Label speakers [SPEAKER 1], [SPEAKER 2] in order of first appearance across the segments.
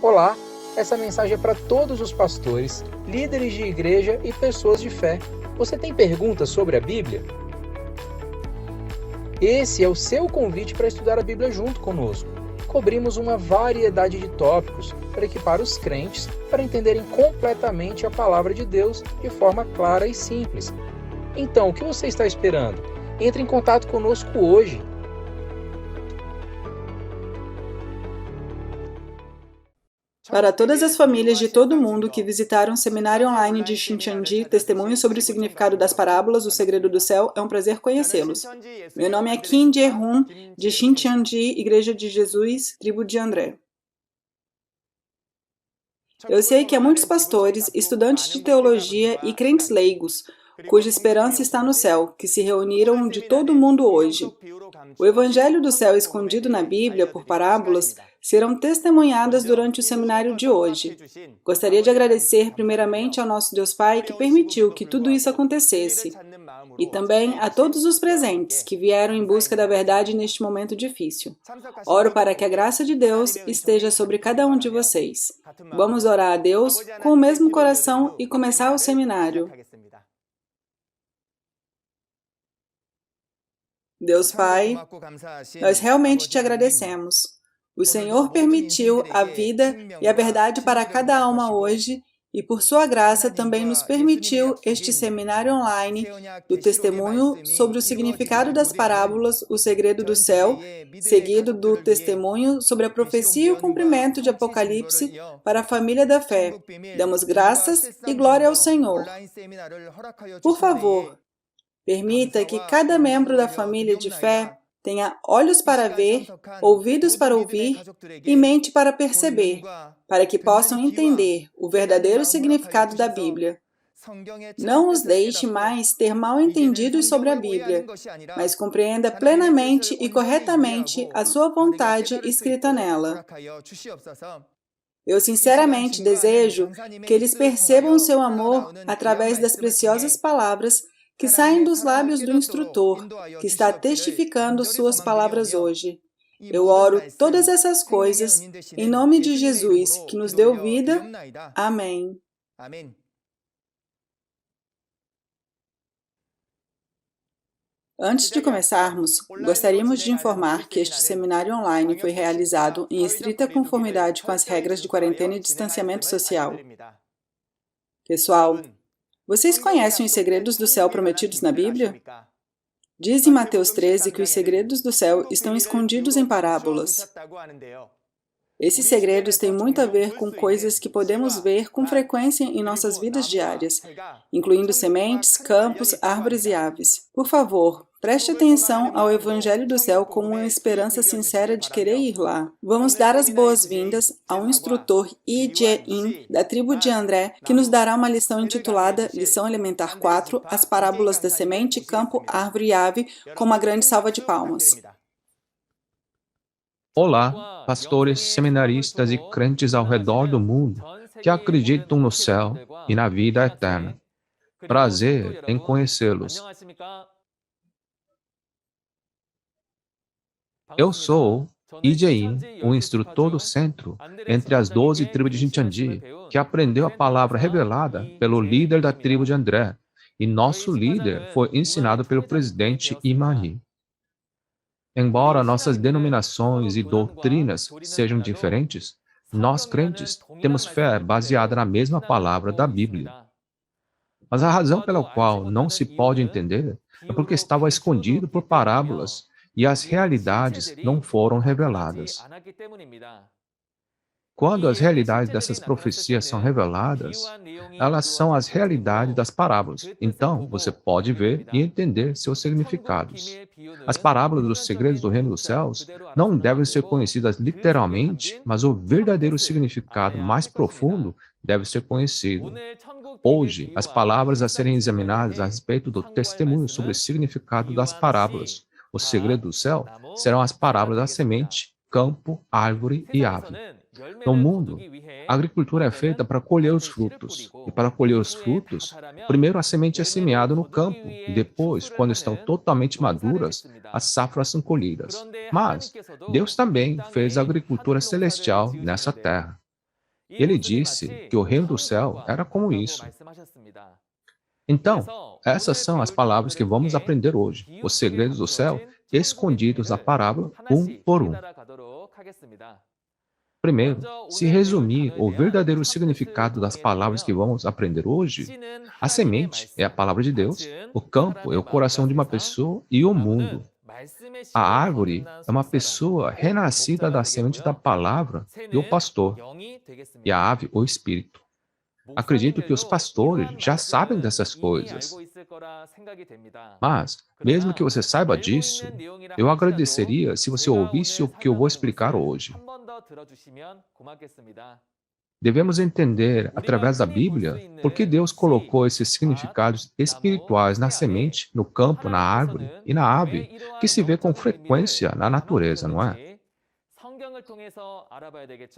[SPEAKER 1] Olá, essa mensagem é para todos os pastores, líderes de igreja e pessoas de fé. Você tem perguntas sobre a Bíblia? Esse é o seu convite para estudar a Bíblia junto conosco. Cobrimos uma variedade de tópicos para equipar os crentes para entenderem completamente a palavra de Deus de forma clara e simples. Então, o que você está esperando? Entre em contato conosco hoje.
[SPEAKER 2] Para todas as famílias de todo o mundo que visitaram o seminário online de Shincheonji, Testemunhos sobre o Significado das Parábolas, O Segredo do Céu, é um prazer conhecê-los. Meu nome é Kim Jae-hoon, de Shincheonji, Igreja de Jesus, Tribo de André. Eu sei que há muitos pastores, estudantes de teologia e crentes leigos, cuja esperança está no céu, que se reuniram de todo o mundo hoje. O Evangelho do Céu escondido na Bíblia por parábolas serão testemunhadas durante o seminário de hoje. Gostaria de agradecer primeiramente ao nosso Deus Pai que permitiu que tudo isso acontecesse, e também a todos os presentes que vieram em busca da verdade neste momento difícil. Oro para que a graça de Deus esteja sobre cada um de vocês. Vamos orar a Deus com o mesmo coração e começar o seminário. Deus Pai, nós realmente te agradecemos. O Senhor permitiu a vida e a verdade para cada alma hoje e, por sua graça, também nos permitiu este seminário online do testemunho sobre o significado das parábolas, o segredo do céu, seguido do testemunho sobre a profecia e o cumprimento de Apocalipse para a família da fé. Damos graças e glória ao Senhor. Por favor, permita que cada membro da família de fé tenha olhos para ver, ouvidos para ouvir e mente para perceber, para que possam entender o verdadeiro significado da Bíblia. Não os deixe mais ter mal entendidos sobre a Bíblia, mas compreenda plenamente e corretamente a sua vontade escrita nela. Eu sinceramente desejo que eles percebam o seu amor através das preciosas palavras que saem dos lábios do instrutor, que está testificando suas palavras hoje. Eu oro todas essas coisas em nome de Jesus, que nos deu vida. Amém. Antes de começarmos, gostaríamos de informar que este seminário online foi realizado em estrita conformidade com as regras de quarentena e distanciamento social. Pessoal, vocês conhecem os segredos do céu prometidos na Bíblia? Diz em Mateus 13 que os segredos do céu estão escondidos em parábolas. Esses segredos têm muito a ver com coisas que podemos ver com frequência em nossas vidas diárias, incluindo sementes, campos, árvores e aves. Por favor, preste atenção ao Evangelho do Céu com uma esperança sincera de querer ir lá. Vamos dar as boas-vindas ao instrutor Lee Jae-in, da tribo de André, que nos dará uma lição intitulada Lição Elementar 4, As Parábolas da Semente, Campo, Árvore e Ave, com uma grande salva de palmas.
[SPEAKER 3] Olá, pastores, seminaristas e crentes ao redor do mundo que acreditam no céu e na vida eterna. Prazer em conhecê-los. Eu sou Lee Jae-in, o instrutor do centro entre as 12 tribos de Shincheonji, que aprendeu a palavra revelada pelo líder da tribo de André, e nosso líder foi ensinado pelo presidente Imani. Embora nossas denominações e doutrinas sejam diferentes, nós crentes temos fé baseada na mesma palavra da Bíblia. Mas a razão pela qual não se pode entender é porque estava escondido por parábolas e as realidades não foram reveladas. Quando as realidades dessas profecias são reveladas, elas são as realidades das parábolas. Então, você pode ver e entender seus significados. As parábolas dos segredos do reino dos céus não devem ser conhecidas literalmente, mas o verdadeiro significado mais profundo deve ser conhecido. Hoje, as palavras a serem examinadas a respeito do testemunho sobre o significado das parábolas, o segredo do céu, serão as parábolas da semente, campo, árvore e ave. No mundo, a agricultura é feita para colher os frutos. E para colher os frutos, primeiro a semente é semeada no campo. E depois, quando estão totalmente maduras, as safras são colhidas. Mas Deus também fez a agricultura celestial nessa terra. Ele disse que o reino do céu era como isso. Então, essas são as palavras que vamos aprender hoje, os segredos do céu escondidos na parábola, um por um. Primeiro, se resumir o verdadeiro significado das palavras que vamos aprender hoje, a semente é a palavra de Deus, o campo é o coração de uma pessoa e o mundo. A árvore é uma pessoa renascida da semente da palavra e o pastor, e a ave, o espírito. Acredito que os pastores já sabem dessas coisas. Mas, mesmo que você saiba disso, eu agradeceria se você ouvisse o que eu vou explicar hoje. Devemos entender, através da Bíblia, por que Deus colocou esses significados espirituais na semente, no campo, na árvore e na ave, que se vê com frequência na natureza, não é?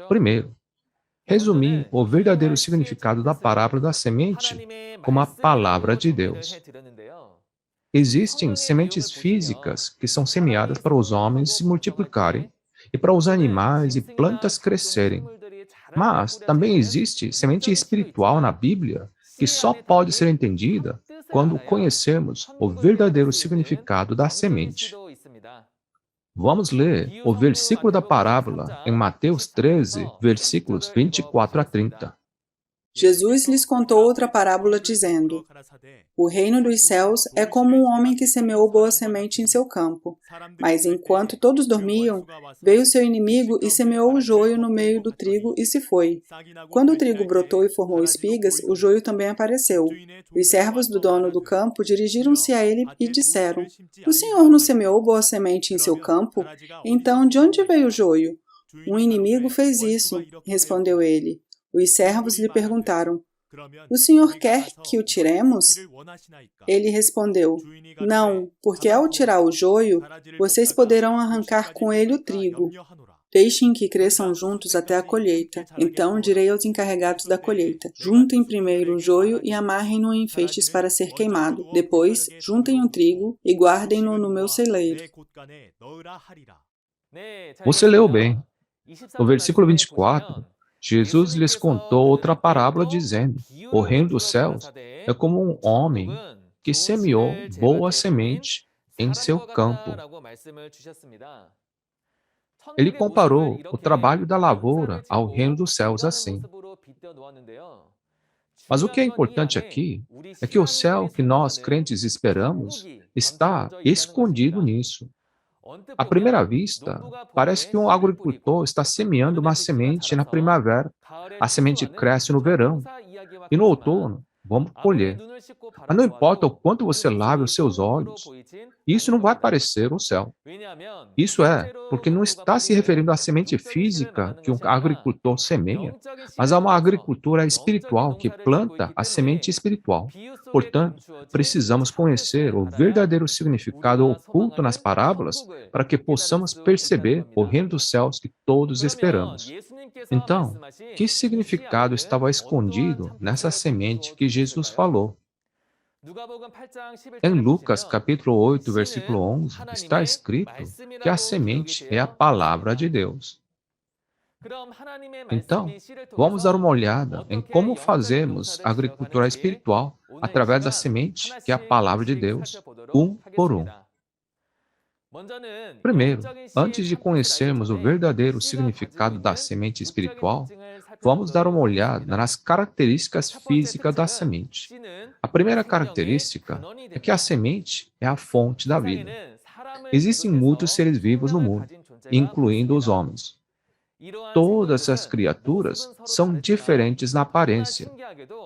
[SPEAKER 3] Primeiro, resumir o verdadeiro significado da parábola da semente como a palavra de Deus. Existem sementes físicas que são semeadas para os homens se multiplicarem e para os animais e plantas crescerem. Mas também existe semente espiritual na Bíblia que só pode ser entendida quando conhecermos o verdadeiro significado da semente. Vamos ler o versículo da parábola em Mateus 13, versículos 24 a 30.
[SPEAKER 2] Jesus lhes contou outra parábola dizendo: O reino dos céus é como um homem que semeou boa semente em seu campo. Mas enquanto todos dormiam, veio seu inimigo e semeou o joio no meio do trigo e se foi. Quando o trigo brotou e formou espigas, o joio também apareceu. Os servos do dono do campo dirigiram-se a ele e disseram: O senhor não semeou boa semente em seu campo? Então, de onde veio o joio? Um inimigo fez isso, respondeu ele. Os servos lhe perguntaram: O senhor quer que o tiremos? Ele respondeu: Não, porque ao tirar o joio, vocês poderão arrancar com ele o trigo. Deixem que cresçam juntos até a colheita. Então direi aos encarregados da colheita: Juntem primeiro o joio e amarrem-no em feixes para ser queimado. Depois, juntem o trigo e guardem-no no meu celeiro.
[SPEAKER 3] Você leu bem. No versículo 24, Jesus lhes contou outra parábola dizendo: O reino dos céus é como um homem que semeou boa semente em seu campo. Ele comparou o trabalho da lavoura ao reino dos céus assim. Mas o que é importante aqui é que o céu que nós crentes esperamos está escondido nisso. À primeira vista, parece que um agricultor está semeando uma semente na primavera. A semente cresce no verão e no outono vamos colher. Mas não importa o quanto você lave os seus olhos, isso não vai parecer o céu. Isso é porque não está se referindo à semente física que um agricultor semeia, mas a uma agricultura espiritual que planta a semente espiritual. Portanto, precisamos conhecer o verdadeiro significado oculto nas parábolas para que possamos perceber o reino dos céus que todos esperamos. Então, que significado estava escondido nessa semente que Jesus falou? Em Lucas capítulo 8, versículo 11, está escrito que a semente é a palavra de Deus. Então, vamos dar uma olhada em como fazemos a agricultura espiritual através da semente, que é a palavra de Deus, um por um. Primeiro, antes de conhecermos o verdadeiro significado da semente espiritual, vamos dar uma olhada nas características físicas da semente. A primeira característica é que a semente é a fonte da vida. Existem muitos seres vivos no mundo, incluindo os homens. Todas as criaturas são diferentes na aparência,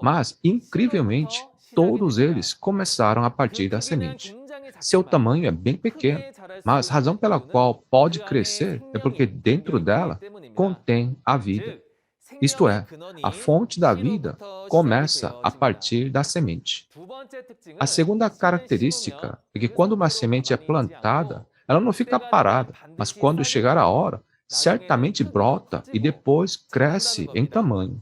[SPEAKER 3] mas, incrivelmente, todos eles começaram a partir da semente. Seu tamanho é bem pequeno, mas a razão pela qual pode crescer é porque dentro dela contém a vida. Isto é, a fonte da vida começa a partir da semente. A segunda característica é que quando uma semente é plantada, ela não fica parada, mas quando chegar a hora, certamente brota e depois cresce em tamanho.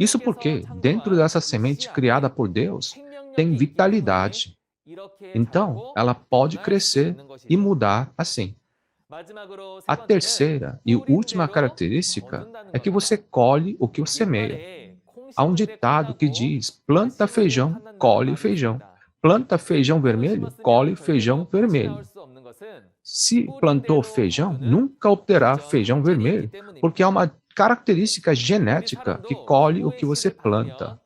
[SPEAKER 3] Isso porque, dentro dessa semente criada por Deus, tem vitalidade. Então, ela pode crescer e mudar assim. A terceira e última característica é que você colhe o que semeia. Há um ditado que diz: planta feijão, colhe feijão. Planta feijão vermelho, colhe feijão vermelho. Se plantou feijão, nunca obterá feijão vermelho, porque há uma característica genética que colhe o que você planta.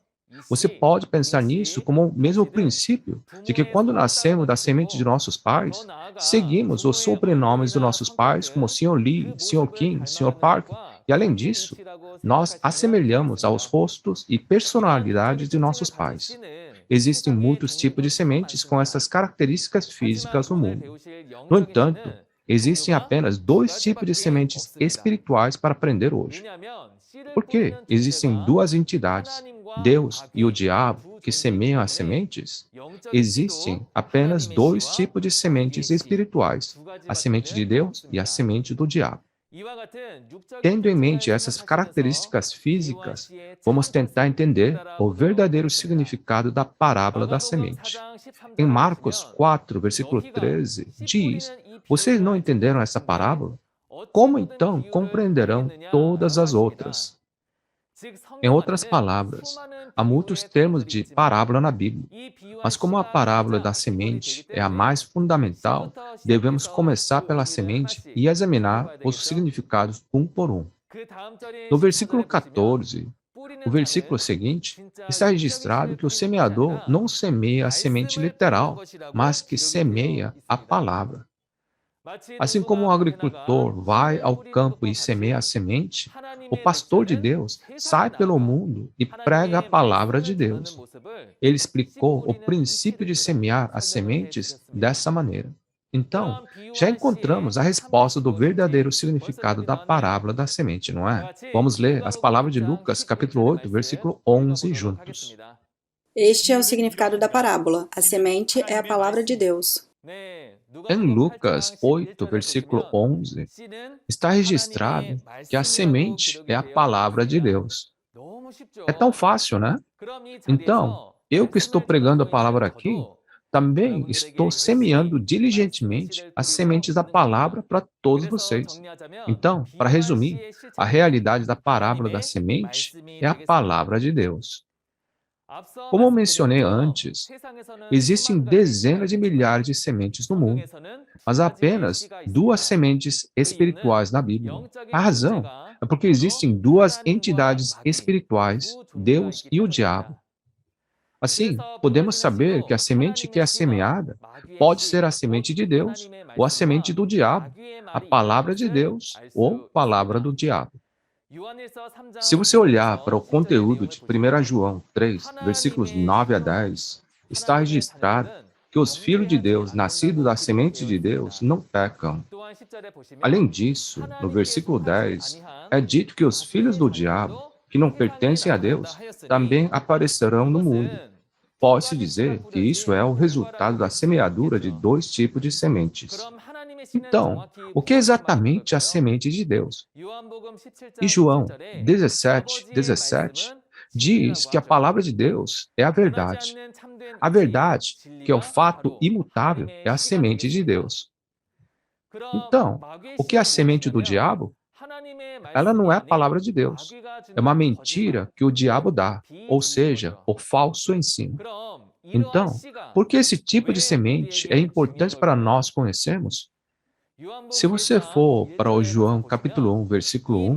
[SPEAKER 3] Você pode pensar nisso como o mesmo princípio de que quando nascemos da semente de nossos pais, seguimos os sobrenomes de nossos pais como Sr. Lee, Sr. Kim, Sr. Park, e além disso, nós assemelhamos aos rostos e personalidades de nossos pais. Existem muitos tipos de sementes com essas características físicas no mundo. No entanto, existem apenas 2 tipos de sementes espirituais para aprender hoje. Por quê? Existem 2 entidades, Deus e o diabo, que semeiam as sementes? Existem apenas 2 tipos de sementes espirituais, a semente de Deus e a semente do diabo. Tendo em mente essas características físicas, vamos tentar entender o verdadeiro significado da parábola da semente. Em Marcos 4, versículo 13, diz: vocês não entenderam essa parábola? Como então compreenderão todas as outras? Em outras palavras, há muitos termos de parábola na Bíblia, mas como a parábola da semente é a mais fundamental, devemos começar pela semente e examinar os significados um por um. No versículo 14, o versículo seguinte, está registrado que o semeador não semeia a semente literal, mas que semeia a palavra. Assim como o agricultor vai ao campo e semeia a semente, o pastor de Deus sai pelo mundo e prega a palavra de Deus. Ele explicou o princípio de semear as sementes dessa maneira. Então, já encontramos a resposta do verdadeiro significado da parábola da semente, não é? Vamos ler as palavras de Lucas, capítulo 8, versículo 11, juntos.
[SPEAKER 2] Este é o significado da parábola. A semente é a palavra de Deus.
[SPEAKER 3] Em Lucas 8, versículo 11, está registrado que a semente é a palavra de Deus. É tão fácil, né? Então, eu que estou pregando a palavra aqui, também estou semeando diligentemente as sementes da palavra para todos vocês. Então, para resumir, a realidade da parábola da semente é a palavra de Deus. Como eu mencionei antes, existem dezenas de milhares de sementes no mundo, mas há apenas 2 sementes espirituais na Bíblia. A razão é porque existem 2 entidades espirituais, Deus e o diabo. Assim, podemos saber que a semente que é semeada pode ser a semente de Deus ou a semente do diabo, a palavra de Deus ou palavra do diabo. Se você olhar para o conteúdo de 1 João 3, versículos 9 a 10, está registrado que os filhos de Deus, nascidos da semente de Deus, não pecam. Além disso, no versículo 10, é dito que os filhos do diabo, que não pertencem a Deus, também aparecerão no mundo. Pode-se dizer que isso é o resultado da semeadura de 2 tipos de sementes. Então, o que é exatamente a semente de Deus? E João 17, 17 diz que a palavra de Deus é a verdade. A verdade, que é o fato imutável, é a semente de Deus. Então, o que é a semente do diabo? Ela não é a palavra de Deus. É uma mentira que o diabo dá, ou seja, o falso ensino. Então, por que esse tipo de semente é importante para nós conhecermos? Se você for para o João capítulo 1, versículo 1,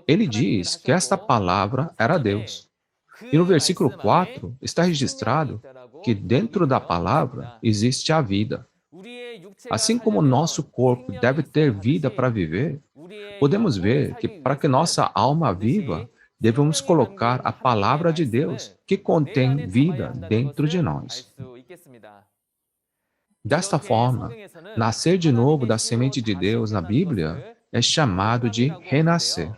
[SPEAKER 3] ele diz que esta palavra era Deus. E no versículo 4 está registrado que dentro da palavra existe a vida. Assim como nosso corpo deve ter vida para viver, podemos ver que para que nossa alma viva, devemos colocar a palavra de Deus que contém vida dentro de nós. Desta forma, nascer de novo da semente de Deus na Bíblia é chamado de renascer.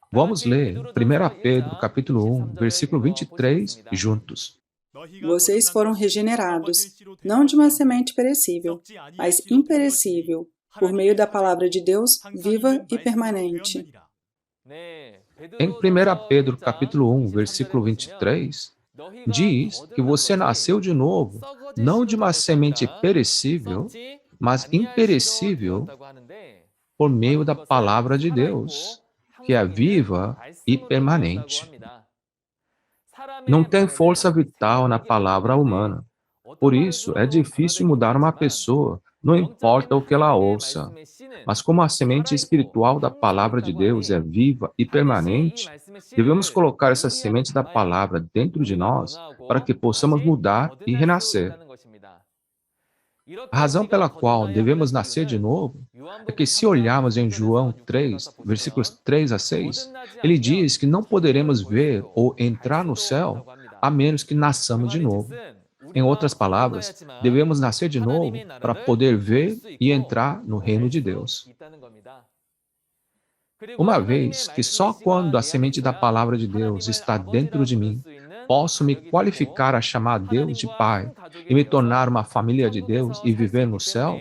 [SPEAKER 3] Vamos ler 1 Pedro capítulo 1, versículo 23, juntos.
[SPEAKER 2] Vocês foram regenerados, não de uma semente perecível, mas imperecível, por meio da palavra de Deus viva e permanente.
[SPEAKER 3] Em 1 Pedro capítulo 1, versículo 23, diz que você nasceu de novo, não de uma semente perecível, mas imperecível, por meio da palavra de Deus, que é viva e permanente. Não tem força vital na palavra humana. Por isso, é difícil mudar uma pessoa, não importa o que ela ouça. Mas como a semente espiritual da palavra de Deus é viva e permanente, devemos colocar essa semente da palavra dentro de nós para que possamos mudar e renascer. A razão pela qual devemos nascer de novo é que, se olharmos em João 3, versículos 3 a 6, ele diz que não poderemos ver ou entrar no céu a menos que nasçamos de novo. Em outras palavras, devemos nascer de novo para poder ver e entrar no reino de Deus. Uma vez que só quando a semente da palavra de Deus está dentro de mim, posso me qualificar a chamar Deus de Pai e me tornar uma família de Deus e viver no céu,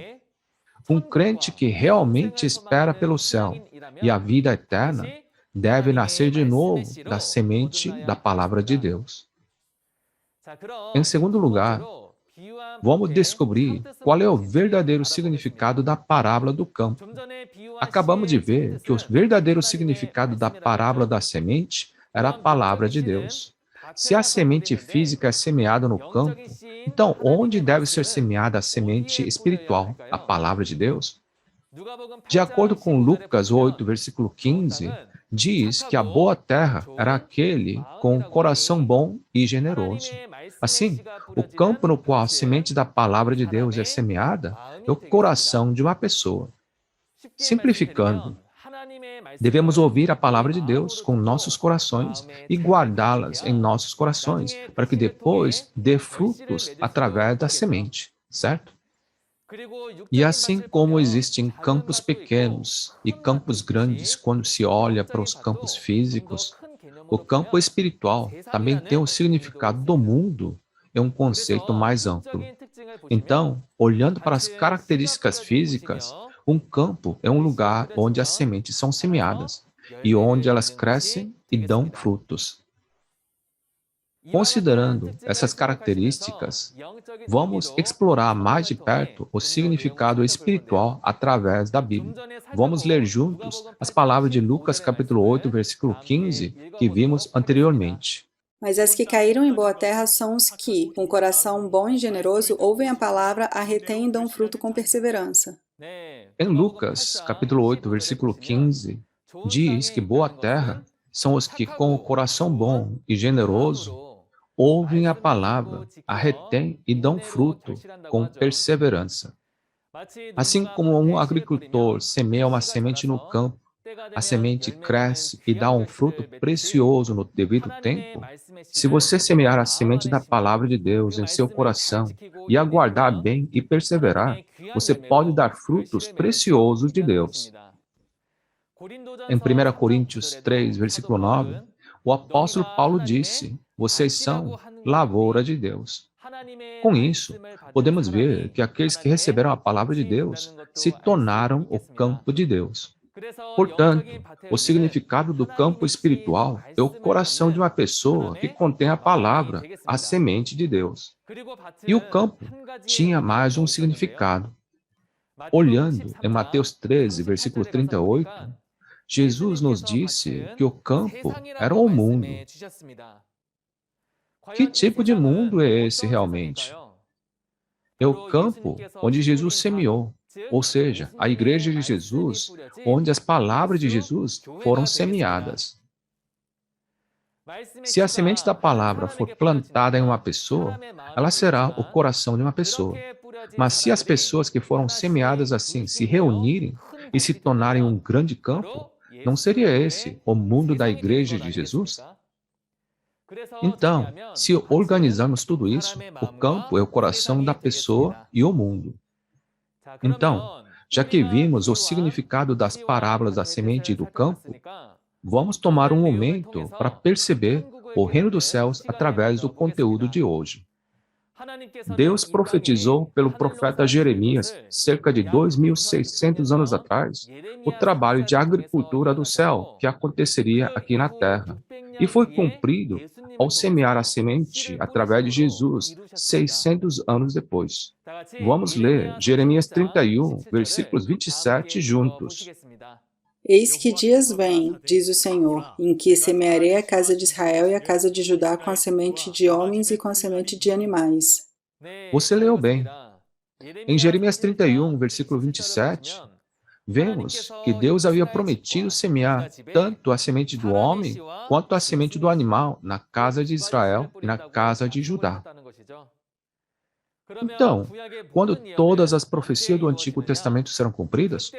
[SPEAKER 3] um crente que realmente espera pelo céu e a vida eterna deve nascer de novo da semente da palavra de Deus. Em segundo lugar, vamos descobrir qual é o verdadeiro significado da parábola do campo. Acabamos de ver que o verdadeiro significado da parábola da semente era a palavra de Deus. Se a semente física é semeada no campo, então onde deve ser semeada a semente espiritual, a palavra de Deus? De acordo com Lucas 8, versículo 15, diz que a boa terra era aquele com um coração bom e generoso. Assim, o campo no qual a semente da palavra de Deus é semeada é o coração de uma pessoa. Simplificando, devemos ouvir a palavra de Deus com nossos corações e guardá-las em nossos corações, para que depois dê frutos através da semente, certo? E assim como existem campos pequenos e campos grandes quando se olha para os campos físicos, o campo espiritual também tem o significado do mundo em um conceito mais amplo. Então, olhando para as características físicas, um campo é um lugar onde as sementes são semeadas e onde elas crescem e dão frutos. Considerando essas características, vamos explorar mais de perto o significado espiritual através da Bíblia. Vamos ler juntos as palavras de Lucas capítulo 8, versículo 15, que vimos anteriormente.
[SPEAKER 2] Mas as que caíram em boa terra são os que, com coração bom e generoso, ouvem a palavra, a retêm e dão fruto com perseverança.
[SPEAKER 3] Em Lucas capítulo 8, versículo 15, diz que boa terra são os que, com o coração bom e generoso, ouvem a palavra, a retêm e dão fruto com perseverança. Assim como um agricultor semeia uma semente no campo, a semente cresce e dá um fruto precioso no devido tempo. Se você semear a semente da palavra de Deus em seu coração e aguardar bem e perseverar, você pode dar frutos preciosos de Deus. Em 1 Coríntios 3, versículo 9, o apóstolo Paulo disse: vocês são lavoura de Deus. Com isso, podemos ver que aqueles que receberam a palavra de Deus se tornaram o campo de Deus. Portanto, o significado do campo espiritual é o coração de uma pessoa que contém a palavra, a semente de Deus. E o campo tinha mais um significado. Olhando em Mateus 13, versículo 38, Jesus nos disse que o campo era o mundo. Que tipo de mundo é esse realmente? É o campo onde Jesus semeou, ou seja, a igreja de Jesus, onde as palavras de Jesus foram semeadas. Se a semente da palavra for plantada em uma pessoa, ela será o coração de uma pessoa. Mas se as pessoas que foram semeadas assim se reunirem e se tornarem um grande campo, não seria esse o mundo da igreja de Jesus? Então, se organizarmos tudo isso, o campo é o coração da pessoa e o mundo. Então, já que vimos o significado das parábolas da semente e do campo, vamos tomar um momento para perceber o reino dos céus através do conteúdo de hoje. Deus profetizou pelo profeta Jeremias, cerca de 2.600 anos atrás, o trabalho de agricultura do céu que aconteceria aqui na terra. E foi cumprido ao semear a semente através de Jesus 600 anos depois. Vamos ler Jeremias 31, versículos 27 juntos.
[SPEAKER 2] Eis que dias vêm, diz o Senhor, em que semearei a casa de Israel e a casa de Judá com a semente de homens e com a semente de animais.
[SPEAKER 3] Você leu bem. Em Jeremias 31, versículo 27, vemos que Deus havia prometido semear tanto a semente do homem quanto a semente do animal na casa de Israel e na casa de Judá. Então, quando todas as profecias do Antigo Testamento serão cumpridas,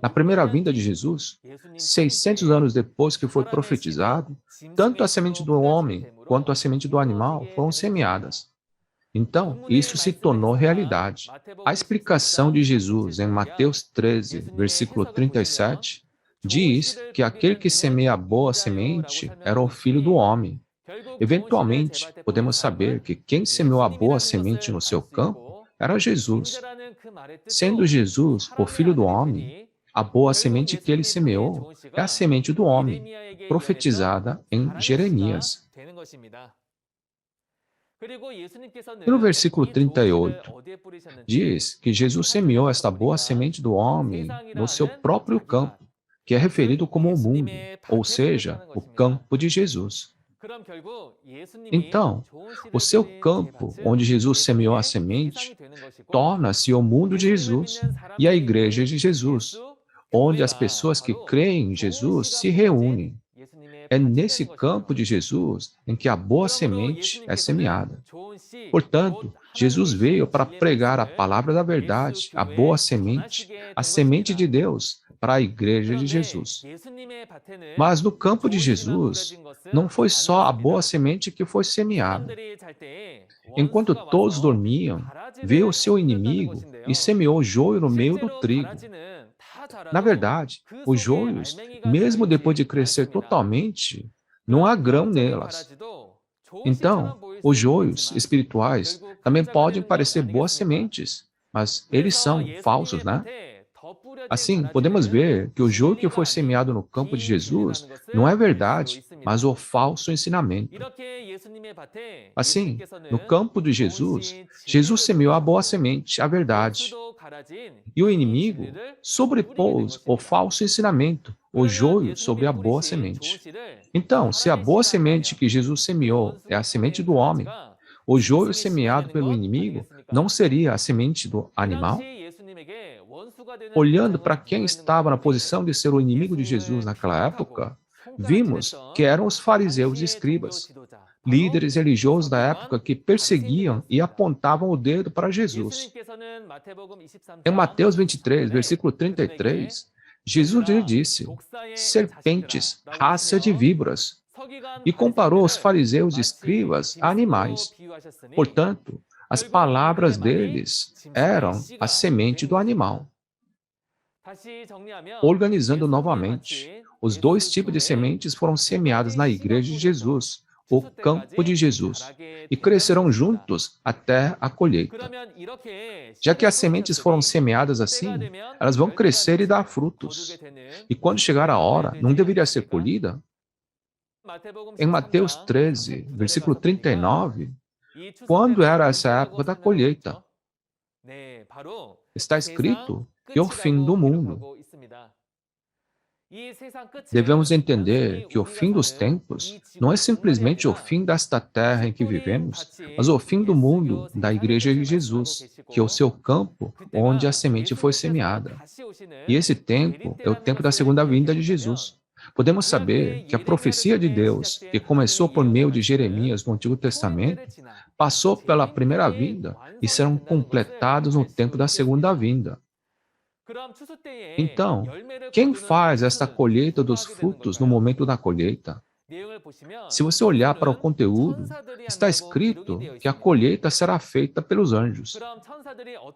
[SPEAKER 3] na primeira vinda de Jesus, 600 anos depois que foi profetizado, tanto a semente do homem quanto a semente do animal foram semeadas. Então, isso se tornou realidade. A explicação de Jesus em Mateus 13, versículo 37, diz que aquele que semeia a boa semente era o Filho do Homem. Eventualmente, podemos saber que quem semeou a boa semente no seu campo era Jesus. Sendo Jesus o Filho do Homem, a boa semente que ele semeou é a semente do homem, profetizada em Jeremias. E no versículo 38, diz que Jesus semeou esta boa semente do homem no seu próprio campo, que é referido como o mundo, ou seja, o campo de Jesus. Então, o seu campo, onde Jesus semeou a semente, torna-se o mundo de Jesus e a igreja de Jesus, onde as pessoas que creem em Jesus se reúnem. É nesse campo de Jesus em que a boa semente é semeada. Portanto, Jesus veio para pregar a palavra da verdade, a boa semente, a semente de Deus, para a igreja de Jesus. Mas no campo de Jesus, não foi só a boa semente que foi semeada. Enquanto todos dormiam, veio o seu inimigo e semeou joio no meio do trigo. Na verdade, os joios, mesmo depois de crescer totalmente, não há grão nelas. Então, os joios espirituais também podem parecer boas sementes, mas eles são falsos, né? Assim, podemos ver que o joio que foi semeado no campo de Jesus não é verdade, mas o falso ensinamento. Assim, no campo de Jesus, Jesus semeou a boa semente, a verdade. E o inimigo sobrepôs o falso ensinamento, o joio sobre a boa semente. Então, se a boa semente que Jesus semeou é a semente do homem, o joio semeado pelo inimigo não seria a semente do animal? Olhando para quem estava na posição de ser o inimigo de Jesus naquela época, vimos que eram os fariseus e escribas, líderes religiosos da época que perseguiam e apontavam o dedo para Jesus. Em Mateus 23, versículo 33, Jesus lhe disse: serpentes, raça de víboras, e comparou os fariseus e escribas a animais. Portanto, as palavras deles eram a semente do animal. Organizando novamente, os dois tipos de sementes foram semeadas na igreja de Jesus, o campo de Jesus, e crescerão juntos até a colheita. Já que as sementes foram semeadas assim, elas vão crescer e dar frutos. E quando chegar a hora, não deveria ser colhida? Em Mateus 13, versículo 39, quando era essa época da colheita? Está escrito que é o fim do mundo. Devemos entender que o fim dos tempos não é simplesmente o fim desta terra em que vivemos, mas o fim do mundo da Igreja de Jesus, que é o seu campo onde a semente foi semeada. E esse tempo é o tempo da segunda vinda de Jesus. Podemos saber que a profecia de Deus, que começou por meio de Jeremias no Antigo Testamento, passou pela primeira vinda e serão completados no tempo da segunda vinda. Então, quem faz esta colheita dos frutos no momento da colheita? Se você olhar para o conteúdo, está escrito que a colheita será feita pelos anjos.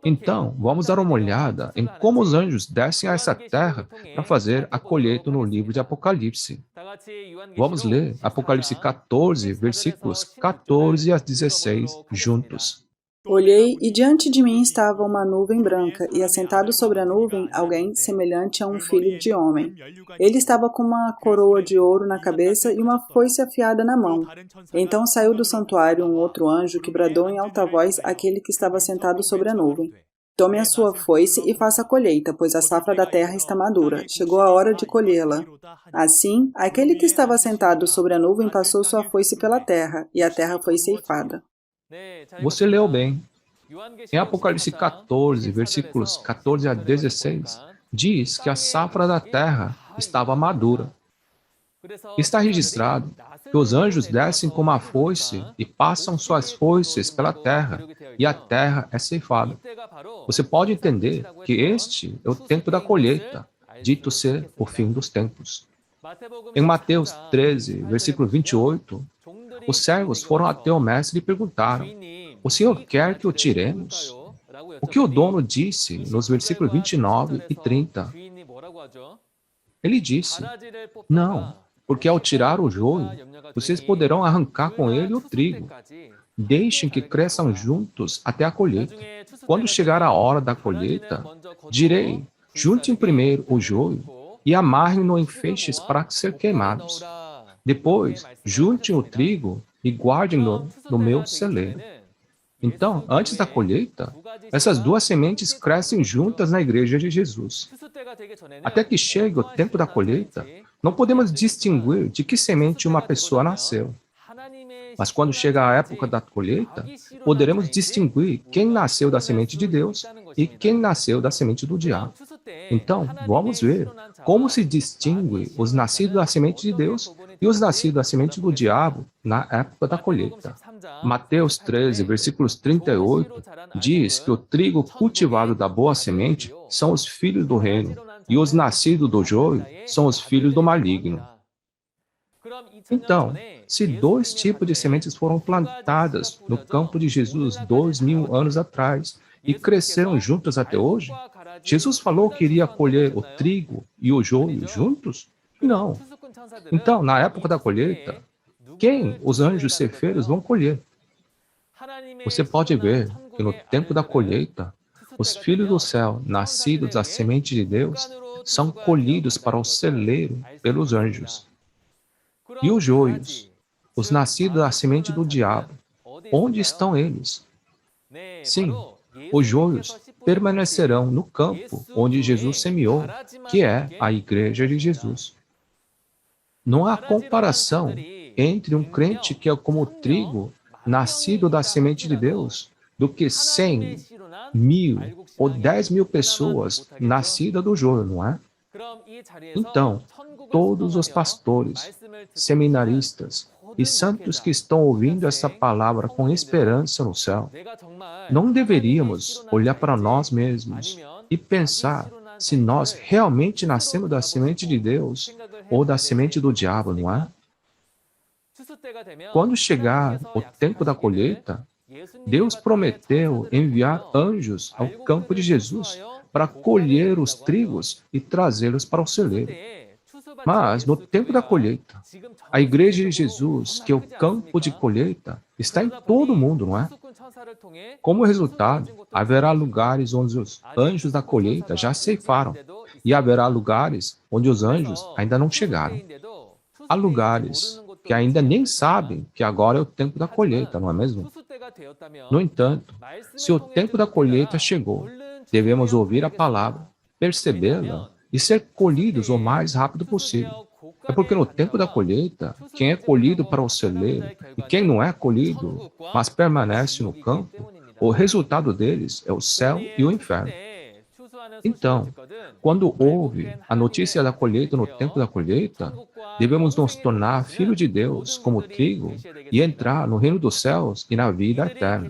[SPEAKER 3] Então, vamos dar uma olhada em como os anjos descem a essa terra para fazer a colheita no livro de Apocalipse. Vamos ler Apocalipse 14, versículos 14 a 16 juntos.
[SPEAKER 2] Olhei e diante de mim estava uma nuvem branca e assentado sobre a nuvem alguém semelhante a um filho de homem. Ele estava com uma coroa de ouro na cabeça e uma foice afiada na mão. Então saiu do santuário um outro anjo que bradou em alta voz àquele que estava sentado sobre a nuvem: Tome a sua foice e faça a colheita, pois a safra da terra está madura. Chegou a hora de colhê-la. Assim, aquele que estava sentado sobre a nuvem passou sua foice pela terra, e a terra foi ceifada.
[SPEAKER 3] Você leu bem. Em Apocalipse 14, versículos 14 a 16, diz que a safra da terra estava madura. Está registrado que os anjos descem com uma foice e passam suas foices pela terra, e a terra é ceifada. Você pode entender que este é o tempo da colheita, dito ser o fim dos tempos. Em Mateus 13, versículo 28, os servos foram até o mestre e perguntaram: O Senhor quer que o tiremos? O que o dono disse nos versículos 29 e 30? Ele disse: Não, porque ao tirar o joio, vocês poderão arrancar com ele o trigo. Deixem que cresçam juntos até a colheita. Quando chegar a hora da colheita, direi: juntem primeiro o joio e amarrem-no em feixes para ser queimados. Depois, juntem o trigo e guardem-no no meu celeiro. Então, antes da colheita, essas duas sementes crescem juntas na igreja de Jesus. Até que chegue o tempo da colheita, não podemos distinguir de que semente uma pessoa nasceu. Mas quando chega a época da colheita, poderemos distinguir quem nasceu da semente de Deus e quem nasceu da semente do diabo. Então, vamos ver como se distingue os nascidos da semente de Deus e os nascidos da semente do diabo na época da colheita. Mateus 13, versículos 38, diz que o trigo cultivado da boa semente são os filhos do reino, e os nascidos do joio são os filhos do maligno. Então, se dois tipos de sementes foram plantadas no campo de Jesus 2000 anos atrás e cresceram juntas até hoje, Jesus falou que iria colher o trigo e o joio juntos? Não. Então, na época da colheita, quem os anjos cefeiros vão colher? Você pode ver que no tempo da colheita, os filhos do céu, nascidos da semente de Deus, são colhidos para o celeiro pelos anjos. E os joios, os nascidos da semente do diabo, onde estão eles? Sim, os joios permanecerão no campo onde Jesus semeou, que é a igreja de Jesus. Não há comparação entre um crente que é como o trigo, nascido da semente de Deus, do que 100, 1000 ou 10.000 pessoas nascidas do joio, não é? Então, todos os pastores, seminaristas e santos que estão ouvindo essa palavra com esperança no céu, não deveríamos olhar para nós mesmos e pensar se nós realmente nascemos da semente de Deus ou da semente do diabo, não é? Quando chegar o tempo da colheita, Deus prometeu enviar anjos ao campo de Jesus para colher os trigos e trazê-los para o celeiro. Mas, no tempo da colheita, a igreja de Jesus, que é o campo de colheita, está em todo o mundo, não é? Como resultado, haverá lugares onde os anjos da colheita já ceifaram, e haverá lugares onde os anjos ainda não chegaram. Há lugares que ainda nem sabem que agora é o tempo da colheita, não é mesmo? No entanto, se o tempo da colheita chegou, devemos ouvir a palavra, percebê-la e ser colhidos o mais rápido possível. É porque no tempo da colheita, quem é colhido para o celeiro e quem não é colhido, mas permanece no campo, o resultado deles é o céu e o inferno. Então, quando houve a notícia da colheita no tempo da colheita, devemos nos tornar filhos de Deus como trigo e entrar no reino dos céus e na vida eterna.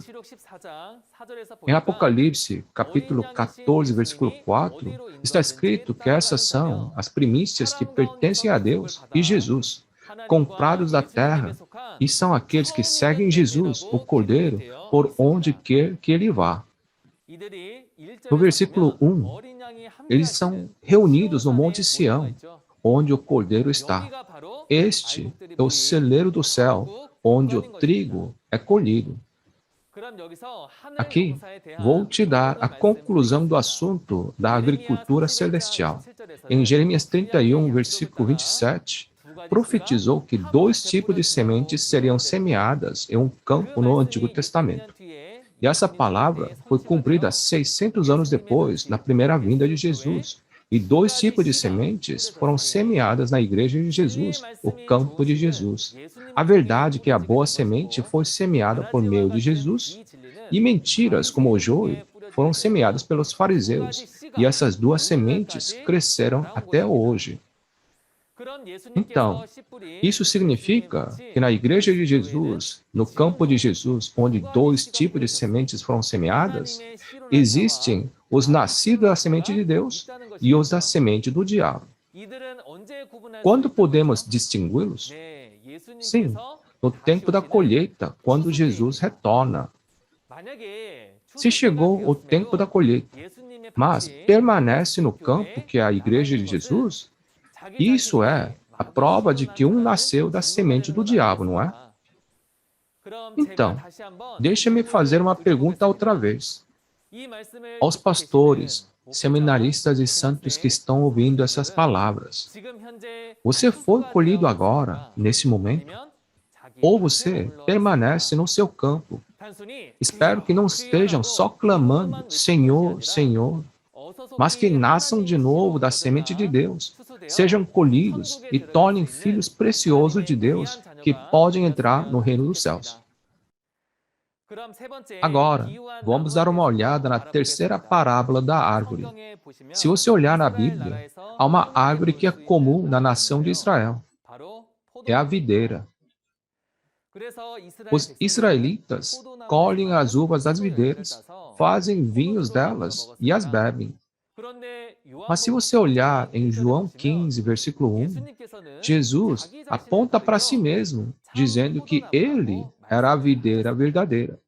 [SPEAKER 3] Em Apocalipse, capítulo 14, versículo 4, está escrito que essas são as primícias que pertencem a Deus e Jesus, comprados da terra, e são aqueles que seguem Jesus, o Cordeiro, por onde quer que ele vá. No versículo 1, eles são reunidos no Monte Sião, onde o Cordeiro está. Este é o celeiro do céu, onde o trigo é colhido. Aqui, vou te dar a conclusão do assunto da agricultura celestial. Em Jeremias 31, versículo 27, profetizou que 2 tipos de sementes seriam semeadas em um campo no Antigo Testamento. E essa palavra foi cumprida 600 anos depois, na primeira vinda de Jesus. E 2 tipos de sementes foram semeadas na igreja de Jesus, o campo de Jesus. A verdade é que a boa semente foi semeada por meio de Jesus, e mentiras como o joio foram semeadas pelos fariseus. E essas 2 sementes cresceram até hoje. Então, isso significa que na igreja de Jesus, no campo de Jesus, onde 2 tipos de sementes foram semeadas, existem os nascidos da semente de Deus e os da semente do diabo. Quando podemos distingui-los? Sim, no tempo da colheita, quando Jesus retorna. Se chegou o tempo da colheita, mas permanece no campo que é a igreja de Jesus, isso é a prova de que um nasceu da semente do diabo, não é? Então, deixa-me fazer uma pergunta outra vez. Aos pastores, seminaristas e santos que estão ouvindo essas palavras, você foi colhido agora, nesse momento? Ou você permanece no seu campo? Espero que não estejam só clamando, Senhor, Senhor, mas que nasçam de novo da semente de Deus, sejam colhidos e tornem filhos preciosos de Deus que podem entrar no reino dos céus. Agora, vamos dar uma olhada na terceira parábola da árvore. Se você olhar na Bíblia, há uma árvore que é comum na nação de Israel. É a videira. Os israelitas colhem as uvas das videiras, fazem vinhos delas e as bebem. Mas se você olhar em João 15, versículo 1, Jesus aponta para si mesmo, dizendo que ele era a videira verdadeira.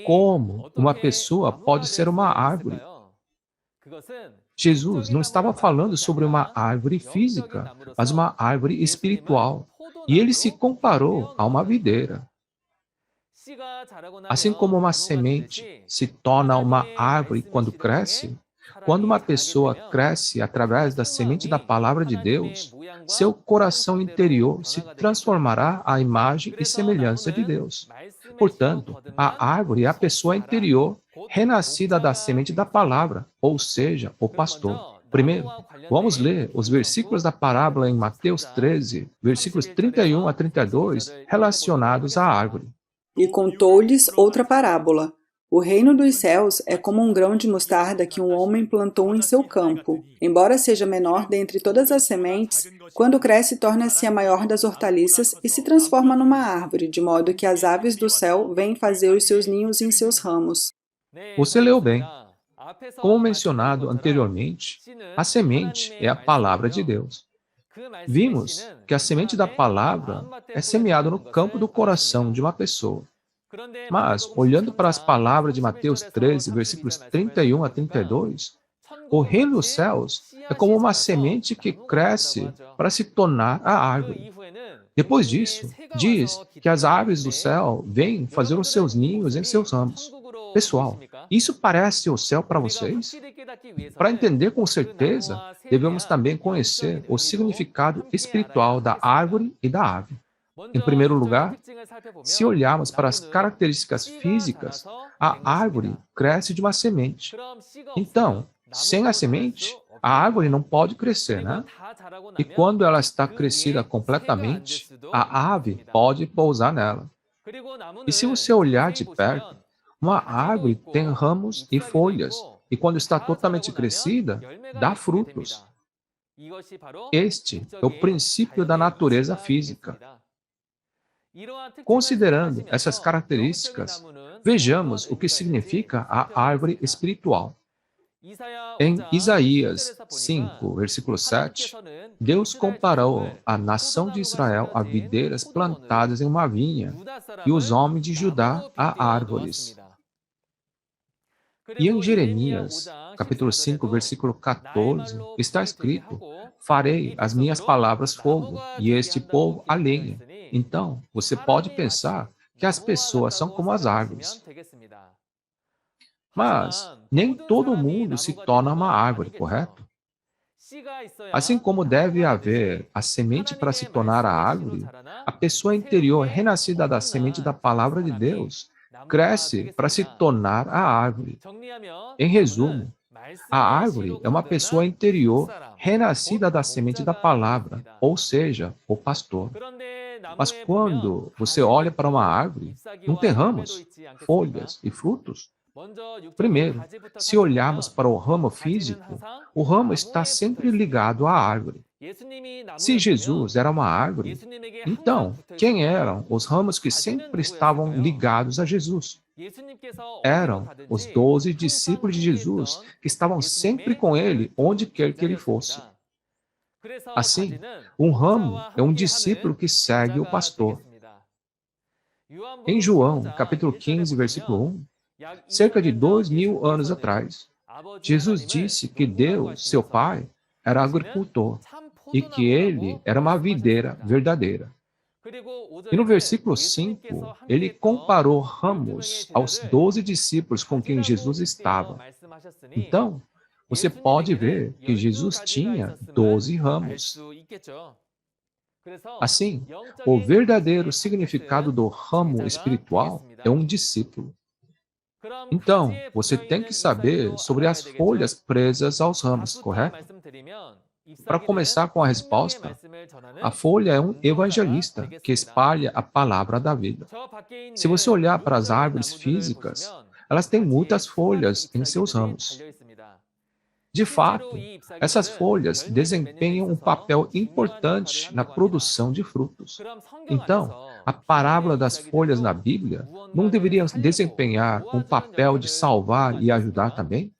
[SPEAKER 3] Como uma pessoa pode ser uma árvore? Jesus não estava falando sobre uma árvore física, mas uma árvore espiritual. E ele se comparou a uma videira. Assim como uma semente se torna uma árvore quando cresce, quando uma pessoa cresce através da semente da palavra de Deus, seu coração interior se transformará à imagem e semelhança de Deus. Portanto, a árvore é a pessoa interior, renascida da semente da palavra, ou seja, o pastor. Primeiro, vamos ler os versículos da parábola em Mateus 13, versículos 31 a 32, relacionados à árvore.
[SPEAKER 2] E contou-lhes outra parábola. O reino dos céus é como um grão de mostarda que um homem plantou em seu campo. Embora seja menor dentre todas as sementes, quando cresce torna-se a maior das hortaliças e se transforma numa árvore, de modo que as aves do céu vêm fazer os seus ninhos em seus ramos.
[SPEAKER 3] Você leu bem. Como mencionado anteriormente, a semente é a palavra de Deus. Vimos que a semente da palavra é semeada no campo do coração de uma pessoa. Mas, olhando para as palavras de Mateus 13, versículos 31 a 32, o reino dos céus é como uma semente que cresce para se tornar a árvore. Depois disso, diz que as aves do céu vêm fazer os seus ninhos em seus ramos. Pessoal, isso parece o céu para vocês? Para entender com certeza, devemos também conhecer o significado espiritual da árvore e da ave. Em primeiro lugar, se olharmos para as características físicas, a árvore cresce de uma semente. Então, sem a semente, a árvore não pode crescer, né? E quando ela está crescida completamente, a ave pode pousar nela. E se você olhar de perto, uma árvore tem ramos e folhas, e quando está totalmente crescida, dá frutos. Este é o princípio da natureza física. Considerando essas características, vejamos o que significa a árvore espiritual. Em Isaías 5, versículo 7, Deus comparou a nação de Israel a videiras plantadas em uma vinha e os homens de Judá a árvores. E em Jeremias, capítulo 5, versículo 14, está escrito: farei as minhas palavras fogo, e este povo a lenha. Então, você pode pensar que as pessoas são como as árvores. Mas nem todo mundo se torna uma árvore, correto? Assim como deve haver a semente para se tornar a árvore, a pessoa interior renascida da semente da palavra de Deus cresce para se tornar a árvore. Em resumo, a árvore é uma pessoa interior renascida da semente da palavra, ou seja, o pastor. Mas quando você olha para uma árvore, não tem ramos, folhas e frutos? Primeiro, se olharmos para o ramo físico, o ramo está sempre ligado à árvore. Se Jesus era uma árvore, então quem eram os ramos que sempre estavam ligados a Jesus? Eram os 12 discípulos de Jesus que estavam sempre com ele onde quer que ele fosse. Assim, um ramo é um discípulo que segue o pastor. Em João, capítulo 15, versículo 1, cerca de 2000 anos atrás, Jesus disse que Deus, seu Pai, era agricultor e que ele era uma videira verdadeira. E no versículo 5, ele comparou ramos aos 12 discípulos com quem Jesus estava. Então, você pode ver que Jesus tinha 12 ramos. Assim, o verdadeiro significado do ramo espiritual é um discípulo. Então, você tem que saber sobre as folhas presas aos ramos, correto? Para começar com a resposta, a folha é um evangelista que espalha a palavra da vida. Se você olhar para as árvores físicas, elas têm muitas folhas em seus ramos. De fato, essas folhas desempenham um papel importante na produção de frutos. Então, a parábola das folhas na Bíblia não deveria desempenhar um papel de salvar e ajudar também?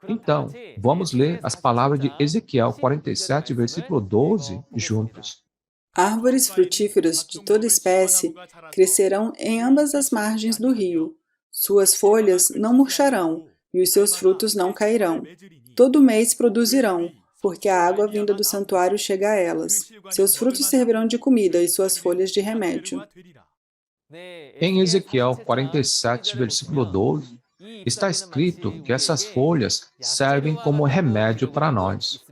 [SPEAKER 3] Então, vamos ler as palavras de Ezequiel 47, versículo 12, juntos.
[SPEAKER 2] Árvores frutíferas de toda espécie crescerão em ambas as margens do rio. Suas folhas não murcharão e os seus frutos não cairão. Todo mês produzirão, porque a água vinda do santuário chega a elas. Seus frutos servirão de comida e suas folhas de remédio.
[SPEAKER 3] Em Ezequiel 47, versículo 12, está escrito que essas folhas servem como remédio para nós.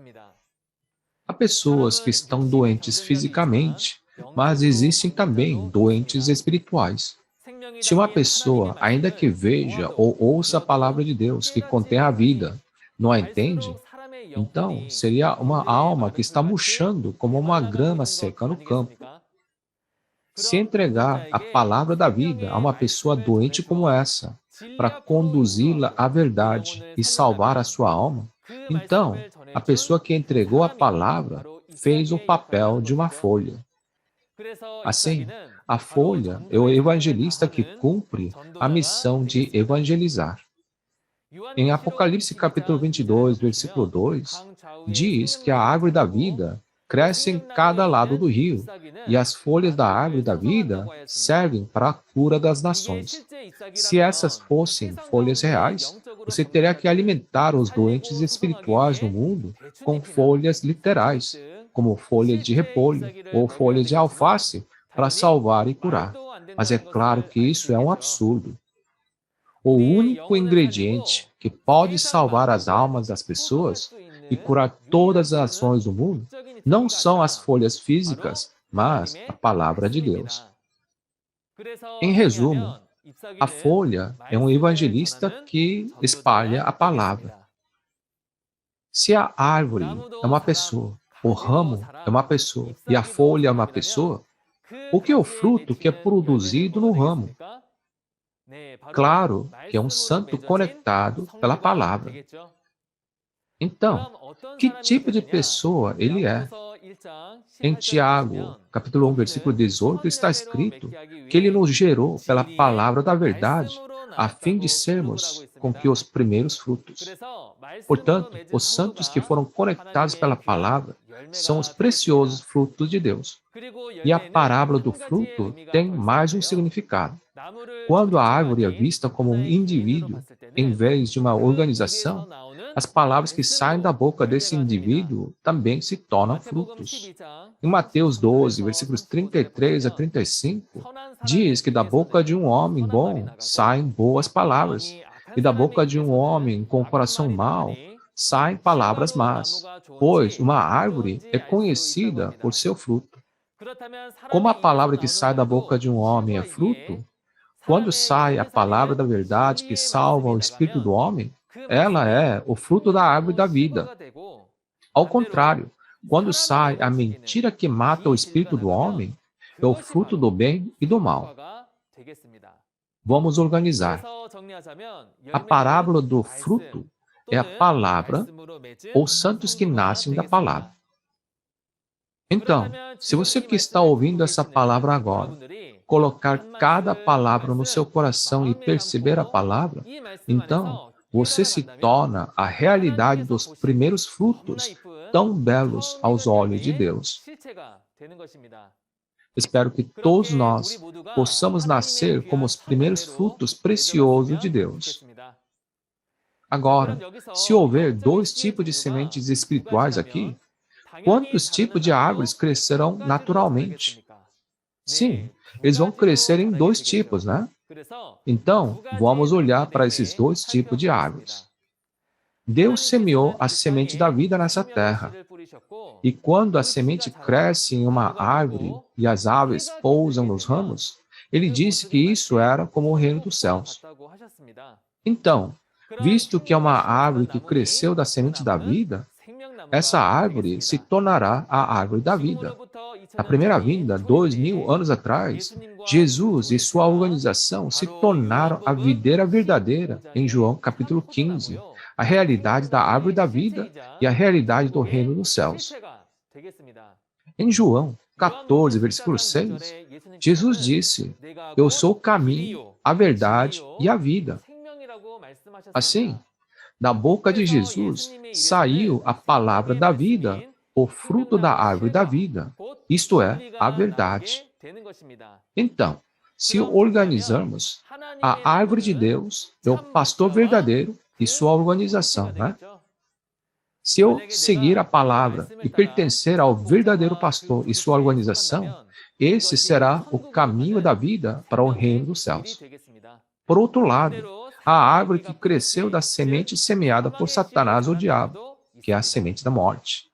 [SPEAKER 3] Há pessoas que estão doentes fisicamente, mas existem também doentes espirituais. Se uma pessoa, ainda que veja ou ouça a palavra de Deus que contém a vida, não a entende, então seria uma alma que está murchando como uma grama seca no campo. Se entregar a palavra da vida a uma pessoa doente como essa, para conduzi-la à verdade e salvar a sua alma, então a pessoa que entregou a palavra fez o papel de uma folha. Assim, a folha é o evangelista que cumpre a missão de evangelizar. Em Apocalipse capítulo 22, versículo 2, diz que a árvore da vida cresce em cada lado do rio, e as folhas da árvore da vida servem para a cura das nações. Se essas fossem folhas reais, você teria que alimentar os doentes espirituais no mundo com folhas literais, como folhas de repolho ou folhas de alface, para salvar e curar. Mas é claro que isso é um absurdo. O único ingrediente que pode salvar as almas das pessoas e curar todas as ações do mundo não são as folhas físicas, mas a palavra de Deus. Em resumo, a folha é um evangelista que espalha a palavra. Se a árvore é uma pessoa, o ramo é uma pessoa e a folha é uma pessoa, o que é o fruto que é produzido no ramo? Claro que é um santo conectado pela palavra. Então, que tipo de pessoa ele é? Em Tiago, capítulo 1, versículo 18, está escrito que ele nos gerou pela palavra da verdade, a fim de sermos com que os primeiros frutos. Portanto, os santos que foram conectados pela palavra são os preciosos frutos de Deus. E a parábola do fruto tem mais um significado. Quando a árvore é vista como um indivíduo, em vez de uma organização, as palavras que saem da boca desse indivíduo também se tornam frutos. Em Mateus 12, versículos 33 a 35, diz que da boca de um homem bom saem boas palavras, e da boca de um homem com coração mau saem palavras más, pois uma árvore é conhecida por seu fruto. Como a palavra que sai da boca de um homem é fruto, quando sai a palavra da verdade que salva o espírito do homem, ela é o fruto da árvore da vida. Ao contrário, quando sai a mentira que mata o espírito do homem, é o fruto do bem e do mal. Vamos organizar. A parábola do fruto é a palavra ou santos que nascem da palavra. Então, se você que está ouvindo essa palavra agora, colocar cada palavra no seu coração e perceber a palavra, então você se torna a realidade dos primeiros frutos tão belos aos olhos de Deus. Espero que todos nós possamos nascer como os primeiros frutos preciosos de Deus. Agora, se houver dois tipos de sementes espirituais aqui, quantos tipos de árvores crescerão naturalmente? Sim, eles vão crescer em dois tipos, né? Então, vamos olhar para esses dois tipos de árvores. Deus semeou a semente da vida nessa terra. E quando a semente cresce em uma árvore e as aves pousam nos ramos, ele disse que isso era como o reino dos céus. Então, visto que é uma árvore que cresceu da semente da vida, essa árvore se tornará a árvore da vida. Na primeira vinda, 2000 anos atrás, Jesus e sua organização se tornaram a videira verdadeira em João capítulo 15, a realidade da árvore da vida e a realidade do reino dos céus. Em João 14, versículo 6, Jesus disse: "Eu sou o caminho, a verdade e a vida." Assim, da boca de Jesus saiu a palavra da vida, o fruto da árvore da vida, isto é, a verdade. Então, se organizarmos, a árvore de Deus é o pastor verdadeiro e sua organização, né? Se eu seguir a palavra e pertencer ao verdadeiro pastor e sua organização, esse será o caminho da vida para o reino dos céus. Por outro lado, a árvore que cresceu da semente semeada por Satanás ou diabo, que é a semente da morte.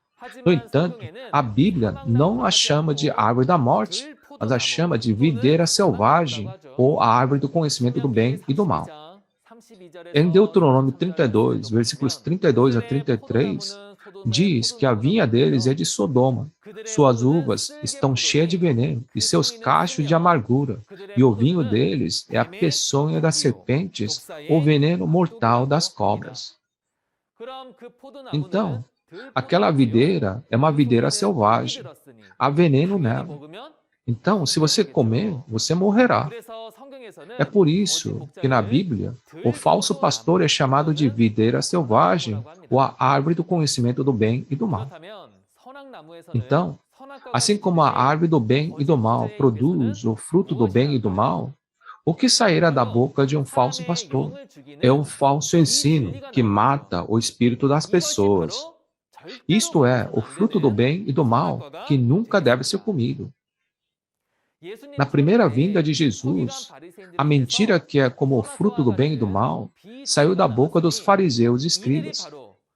[SPEAKER 3] No entanto, a Bíblia não a chama de árvore da morte, mas a chama de videira selvagem ou a árvore do conhecimento do bem e do mal. Em Deuteronômio 32, versículos 32 a 33, diz que a vinha deles é de Sodoma, suas uvas estão cheias de veneno e seus cachos de amargura, e o vinho deles é a peçonha das serpentes, o veneno mortal das cobras. Então, aquela videira é uma videira selvagem, há veneno nela. Então, se você comer, você morrerá. É por isso que na Bíblia, o falso pastor é chamado de videira selvagem ou a árvore do conhecimento do bem e do mal. Então, assim como a árvore do bem e do mal produz o fruto do bem e do mal, o que sairá da boca de um falso pastor é um falso ensino que mata o espírito das pessoas. Isto é, o fruto do bem e do mal que nunca deve ser comido. Na primeira vinda de Jesus, a mentira que é como o fruto do bem e do mal saiu da boca dos fariseus e escribas.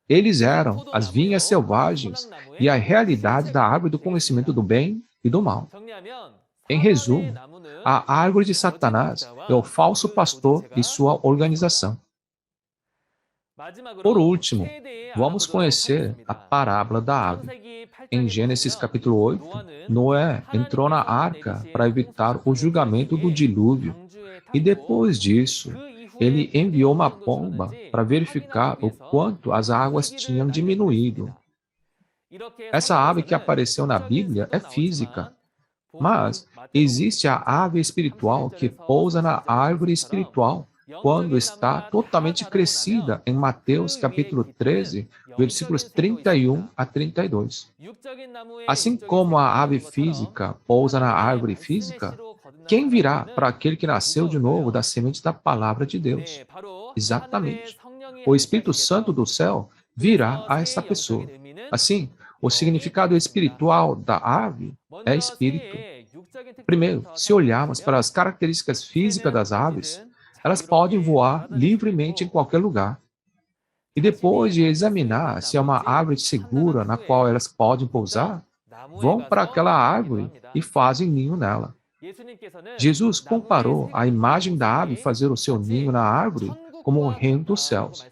[SPEAKER 3] Eles eram as vinhas selvagens e a realidade da árvore do conhecimento do bem e do mal. Em resumo, a árvore de Satanás é o falso pastor e sua organização. Por último, vamos conhecer a parábola da ave. Em Gênesis capítulo 8, Noé entrou na arca para evitar o julgamento do dilúvio, e depois disso, ele enviou uma pomba para verificar o quanto as águas tinham diminuído. Essa ave que apareceu na Bíblia é física, mas existe a ave espiritual que pousa na árvore espiritual quando está totalmente crescida em Mateus capítulo 13, versículos 31 a 32. Assim como a ave física pousa na árvore física, quem virá para aquele que nasceu de novo da semente da palavra de Deus? Exatamente. O Espírito Santo do céu virá a essa pessoa. Assim, O significado espiritual da ave é espírito. Primeiro, se olharmos para as características físicas das aves, elas podem voar livremente em qualquer lugar. E depois de examinar se é uma árvore segura na qual elas podem pousar, vão para aquela árvore e fazem ninho nela. Jesus comparou a imagem da ave fazer o seu ninho na árvore como o reino dos céus.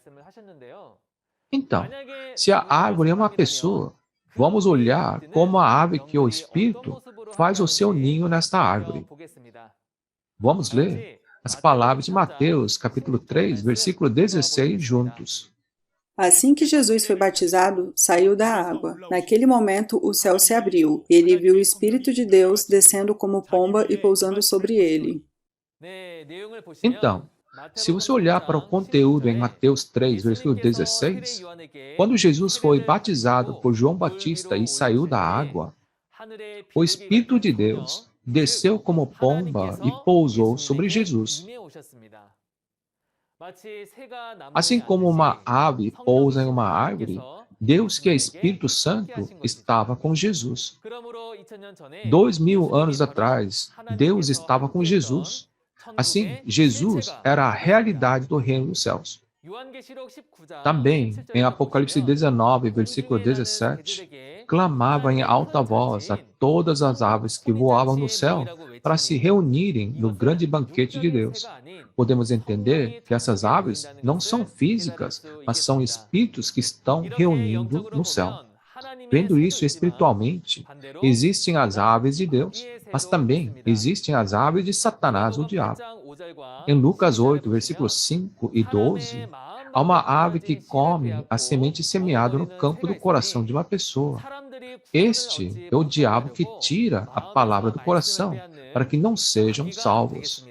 [SPEAKER 3] Então, se a árvore é uma pessoa, vamos olhar como a ave que é o Espírito faz o seu ninho nesta árvore. Vamos ler as palavras de Mateus, capítulo 3, versículo 16, juntos.
[SPEAKER 2] Assim que Jesus foi batizado, saiu da água. Naquele momento, o céu se abriu. Ele viu o Espírito de Deus descendo como pomba e pousando sobre ele.
[SPEAKER 3] Então, se você olhar para o conteúdo em Mateus 3, versículo 16, quando Jesus foi batizado por João Batista e saiu da água, o Espírito de Deus desceu como pomba e pousou sobre Jesus. Assim como uma ave pousa em uma árvore, Deus, que é Espírito Santo, estava com Jesus. 2000 anos atrás, Deus estava com Jesus. Assim, Jesus era a realidade do reino dos céus. Também, em Apocalipse 19, versículo 17, clamava em alta voz a todas as aves que voavam no céu para se reunirem no grande banquete de Deus. Podemos entender que essas aves não são físicas, mas são espíritos que estão reunindo no céu. Vendo isso espiritualmente, existem as aves de Deus, mas também existem as aves de Satanás, o diabo. Em Lucas 8, versículos 5 e 12, há uma ave que come a semente semeada no campo do coração de uma pessoa. Este é o diabo que tira a palavra do coração, para que não sejam salvos.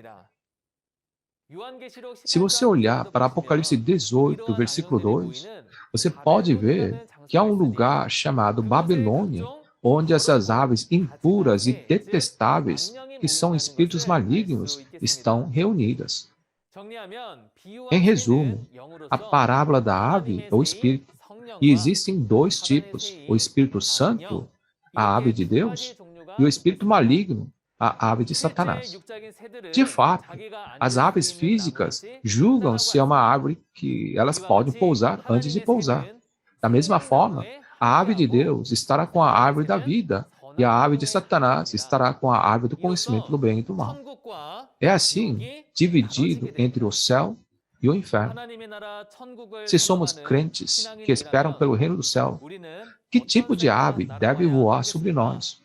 [SPEAKER 3] Se você olhar para Apocalipse 18, versículo 2, você pode ver que há um lugar chamado Babilônia, onde essas aves impuras e detestáveis, que são espíritos malignos, estão reunidas. Em resumo, a parábola da ave é o espírito, e existem dois tipos, o Espírito Santo, a ave de Deus, e o espírito maligno, a ave de Satanás. De fato, as aves físicas julgam se é uma árvore que elas podem pousar antes de pousar. Da mesma forma, a ave de Deus estará com a árvore da vida e a ave de Satanás estará com a árvore do conhecimento do bem e do mal. É assim, dividido entre o céu e o inferno. Se somos crentes que esperam pelo reino do céu, que tipo de ave deve voar sobre nós?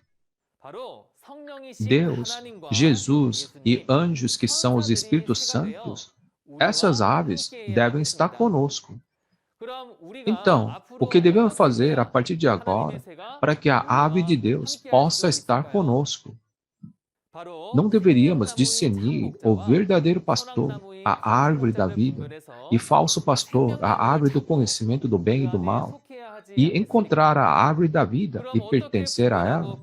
[SPEAKER 3] Deus, Jesus e anjos que são os Espíritos Santos, essas aves devem estar conosco. Então, o que devemos fazer a partir de agora para que a ave de Deus possa estar conosco? Não deveríamos discernir o verdadeiro pastor, a árvore da vida, e falso pastor, a árvore do conhecimento do bem e do mal, e encontrar a árvore da vida e pertencer a ela?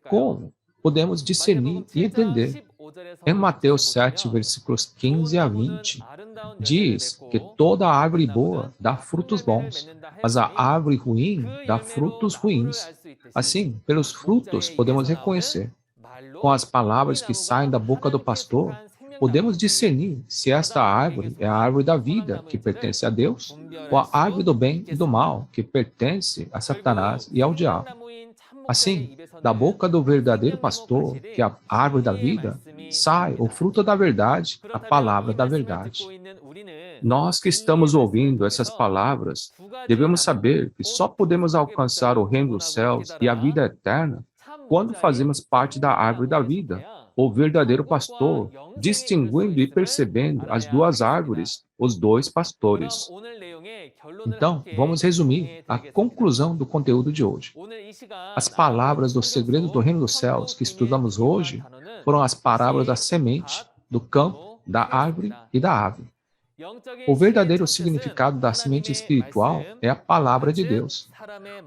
[SPEAKER 3] Como podemos discernir e entender? Em Mateus 7, versículos 15 a 20, diz que toda árvore boa dá frutos bons, mas a árvore ruim dá frutos ruins. Assim, pelos frutos podemos reconhecer. Com as palavras que saem da boca do pastor, podemos discernir se esta árvore é a árvore da vida, que pertence a Deus, ou a árvore do bem e do mal, que pertence a Satanás e ao diabo. Assim, da boca do verdadeiro pastor, que é a árvore da vida, sai o fruto da verdade, a palavra da verdade. Nós que estamos ouvindo essas palavras, devemos saber que só podemos alcançar o reino dos céus e a vida eterna quando fazemos parte da árvore da vida, o verdadeiro pastor, distinguindo e percebendo as duas árvores, os dois pastores. Então, vamos resumir a conclusão do conteúdo de hoje. As palavras do segredo do reino dos céus que estudamos hoje foram as parábolas da semente, do campo, da árvore e da ave. O verdadeiro significado da semente espiritual é a palavra de Deus.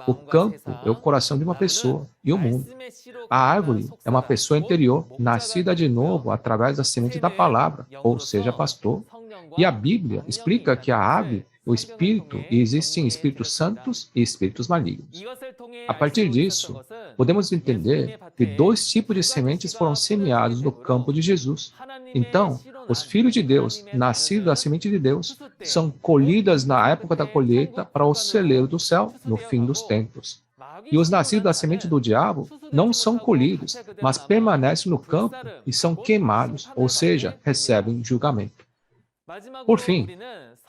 [SPEAKER 3] O campo é o coração de uma pessoa e o mundo. A árvore é uma pessoa interior, nascida de novo através da semente da palavra, ou seja, pastor. E a Bíblia explica que a ave o espírito e existem espíritos santos e espíritos malignos. A partir disso, podemos entender que 2 tipos de sementes foram semeados no campo de Jesus. Então, os filhos de Deus, nascidos da semente de Deus, são colhidas na época da colheita para o celeiro do céu, no fim dos tempos. E os nascidos da semente do diabo não são colhidos, mas permanecem no campo e são queimados, ou seja, recebem julgamento. Por fim,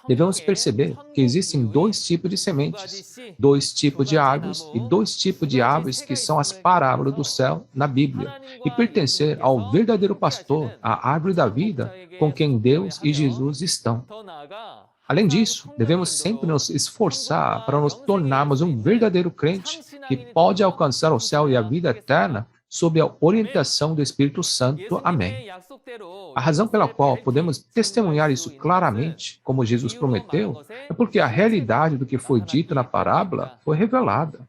[SPEAKER 3] devemos perceber que existem 2 tipos de sementes, 2 tipos de árvores e 2 tipos de árvores que são as parábolas do céu na Bíblia e pertencer ao verdadeiro pastor, a árvore da vida, com quem Deus e Jesus estão. Além disso, devemos sempre nos esforçar para nos tornarmos um verdadeiro crente que pode alcançar o céu e a vida eterna sob a orientação do Espírito Santo. Amém. A razão pela qual podemos testemunhar isso claramente, como Jesus prometeu, é porque a realidade do que foi dito na parábola foi revelada.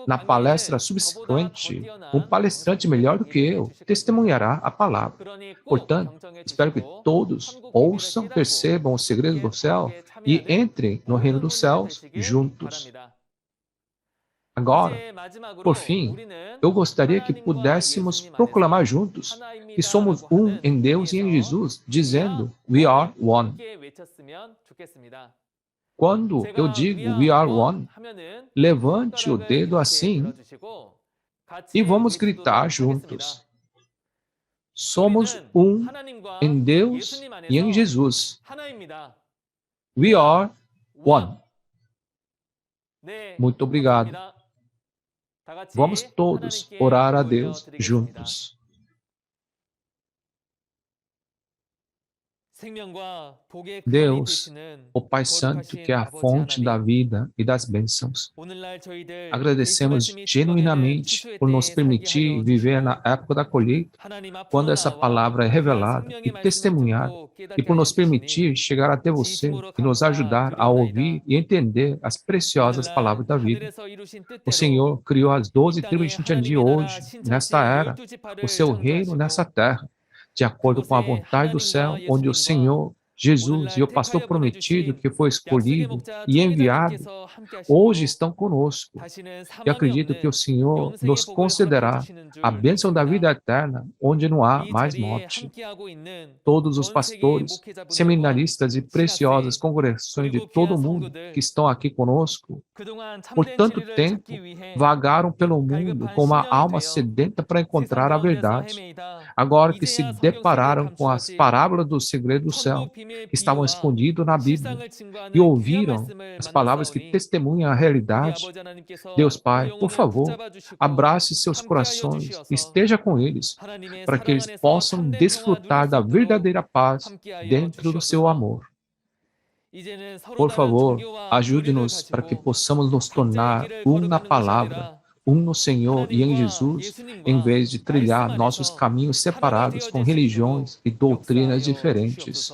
[SPEAKER 3] Na palestra subsequente, um palestrante melhor do que eu testemunhará a palavra. Portanto, espero que todos ouçam, percebam os segredos do céu e entrem no reino dos céus juntos. Agora, por fim, eu gostaria que pudéssemos proclamar juntos que somos um em Deus e em Jesus, dizendo, We are one. Quando eu digo We are one, levante o dedo assim e vamos gritar juntos. Somos um em Deus e em Jesus. We are one. Muito obrigado. Vamos todos orar a Deus juntos. Deus, o Pai Santo, que é a fonte da vida e das bênçãos, agradecemos genuinamente por nos permitir viver na época da colheita, quando essa palavra é revelada e testemunhada, e por nos permitir chegar até você e nos ajudar a ouvir e entender as preciosas palavras da vida. O Senhor criou as 12 tribos de Xintiandi hoje, nesta era, o seu reino nessa terra, de acordo com a vontade do céu, onde o Senhor, Jesus e o pastor prometido que foi escolhido e enviado, hoje estão conosco. E acredito que o Senhor nos concederá a bênção da vida eterna, onde não há mais morte. Todos os pastores, seminaristas e preciosas congregações de todo o mundo que estão aqui conosco, por tanto tempo, vagaram pelo mundo com uma alma sedenta para encontrar a verdade. Agora que se depararam com as parábolas do segredo do céu, que estavam escondidas na Bíblia, e ouviram as palavras que testemunham a realidade, Deus Pai, por favor, abrace seus corações, esteja com eles, para que eles possam desfrutar da verdadeira paz dentro do seu amor. Por favor, ajude-nos para que possamos nos tornar um na palavra, um no Senhor e em Jesus, em vez de trilhar nossos caminhos separados com religiões e doutrinas diferentes.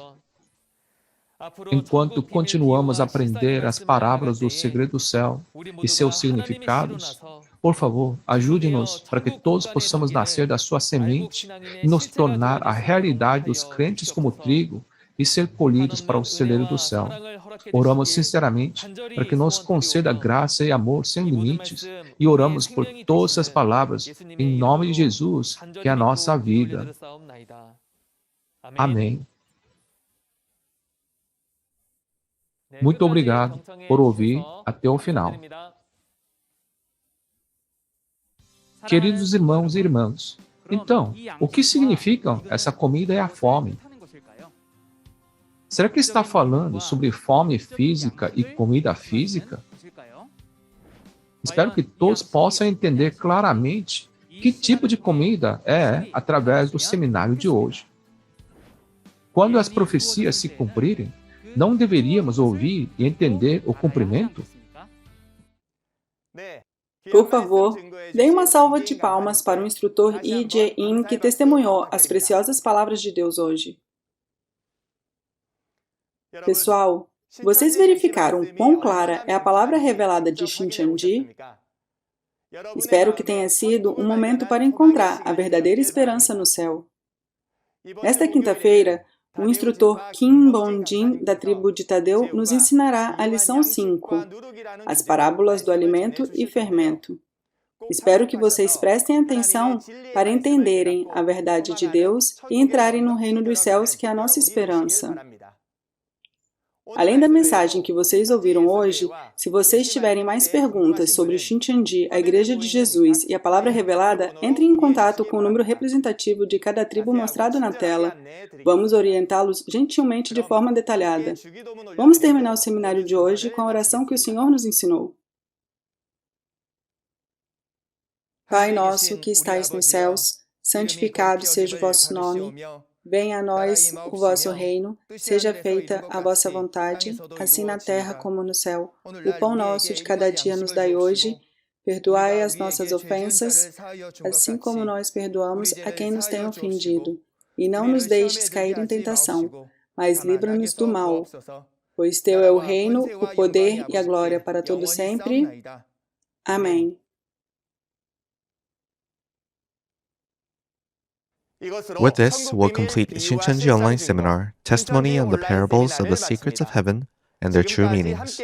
[SPEAKER 3] Enquanto continuamos a aprender as parábolas do segredo do céu e seus significados, por favor, ajude-nos para que todos possamos nascer da sua semente e nos tornar a realidade dos crentes como trigo e ser colhidos para o celeiro do céu. Oramos sinceramente para que nos conceda graça e amor sem limites e oramos por todas as palavras em nome de Jesus, que é a nossa vida. Amém. Muito obrigado por ouvir até o final. Queridos irmãos e irmãs, então, o que significa essa comida e a fome? Será que está falando sobre fome física e comida física? Espero que todos possam entender claramente que tipo de comida é através do seminário de hoje. Quando as profecias se cumprirem, não deveríamos ouvir e entender o cumprimento?
[SPEAKER 2] Por favor, dê uma salva de palmas para o instrutor Yi Jae-in que testemunhou as preciosas palavras de Deus hoje. Pessoal, vocês verificaram quão clara é a palavra revelada de Xintiandi? Espero que tenha sido um momento para encontrar a verdadeira esperança no céu. Esta quinta-feira, O instrutor Kim Bon-jin, da tribo de Tadeu, nos ensinará a lição 5, as parábolas do alimento e fermento. Espero que vocês prestem atenção para entenderem a verdade de Deus e entrarem no reino dos céus, que é a nossa esperança. Além da mensagem que vocês ouviram hoje, se vocês tiverem mais perguntas sobre o Shincheonji, a Igreja de Jesus e a Palavra Revelada, entrem em contato com o número representativo de cada tribo mostrado na tela. Vamos orientá-los gentilmente de forma detalhada. Vamos terminar o seminário de hoje com a oração que o Senhor nos ensinou. Pai nosso que estais nos céus, santificado seja o vosso nome. Venha a nós o vosso reino, seja feita a vossa vontade, assim na terra como no céu. O pão nosso de cada dia nos dai hoje, perdoai as nossas ofensas, assim como nós perdoamos a quem nos tem ofendido. E não nos deixes cair em tentação, mas livra-nos do mal. Pois teu é o reino, o poder e a glória para todo sempre. Amém.
[SPEAKER 4] With this, we'll complete Shincheonji Online Seminar, Testimony on the Parables of the Secrets of Heaven and Their True Meanings.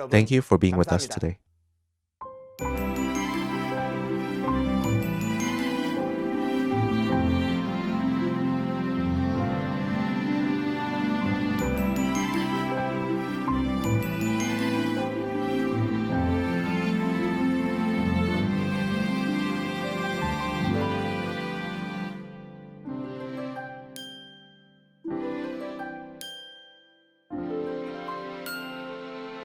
[SPEAKER 4] Thank you for being with us today.